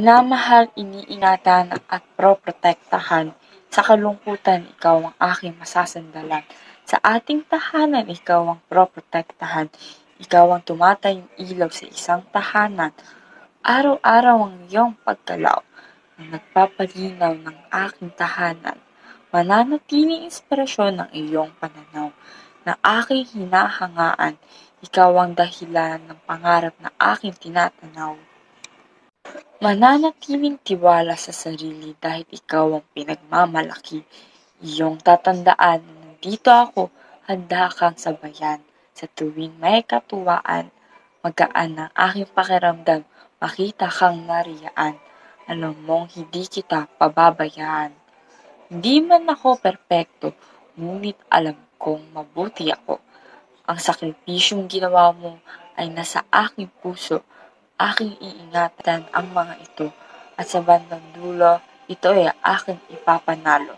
Minamahal, iniingatan at proprotektahan. Sa kalungkutan, ikaw ang aking masasandalan. Sa ating tahanan, ikaw ang proprotektahan. Ikaw ang tumatayong ilaw sa isang tahanan. Araw-araw ang iyong pagkalaw na nagpapalinaw ng aking tahanan. Mananatiling inspirasyon ng iyong pananaw na aking hinahangaan. Ikaw ang dahilan ng pangarap na aking tinatanaw. Mananatiling tiwala sa sarili dahil ikaw ang pinagmamalaki. Iyong tatandaan na nandito ako, handa kang sabayan. Sa tuwing may katuwaan, magaan ang aking pakiramdam, makita kang nariyaan. Alam mong hindi kita pababayaan. Hindi man ako perpekto, ngunit alam kong mabuti ako. Ang sakripisyong ginawa mo ay nasa aking puso. Aking iingatan ang mga ito at sa bandang dulo, ito ay aking ipapanalo.